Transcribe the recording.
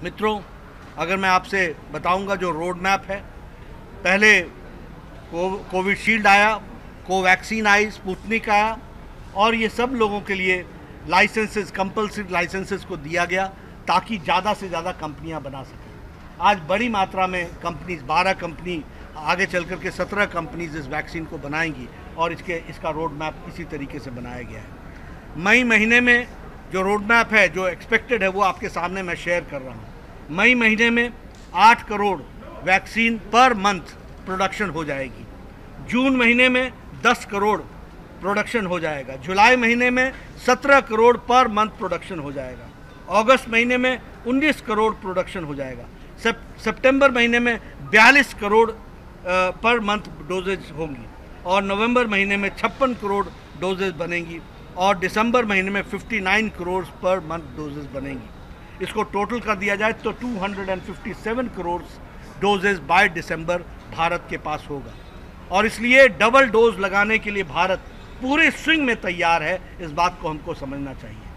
मित्रों, अगर मैं आपसे बताऊंगा जो रोड मैप है, पहले कोविशील्ड आया, कोवैक्सीन आई, स्पुतनिक आया, और ये सब लोगों के लिए लाइसेंसेस, कंपल्सरी लाइसेंसेस को दिया गया ताकि ज़्यादा से ज़्यादा कंपनियां बना सकें। आज बड़ी मात्रा में कंपनीज, 12 कंपनी, आगे चल कर के 17 कंपनीज इस वैक्सीन को बनाएंगी और इसका रोड मैप इसी तरीके से बनाया गया है। मई महीने में जो रोड मैप है, जो एक्सपेक्टेड है, वो आपके सामने मैं शेयर कर रहा हूँ। मई महीने में 8 crore vaccine per month production हो जाएगी। जून महीने में 10 करोड़ प्रोडक्शन हो जाएगा। जुलाई महीने में 17 करोड़ पर मंथ प्रोडक्शन हो जाएगा। अगस्त महीने में 19 करोड़ प्रोडक्शन हो जाएगा। सितंबर महीने में 42 करोड़ पर मंथ डोजेज होंगी और नवंबर महीने में 56 करोड़ डोजेज बनेंगी और दिसंबर महीने में 59 करोड़ पर मंथ डोजेज बनेंगी। इसको टोटल कर दिया जाए तो 257 करोड़ डोजेज बाय दिसंबर भारत के पास होगा। और इसलिए डबल डोज लगाने के लिए भारत पूरे स्विंग में तैयार है। इस बात को हमको समझना चाहिए।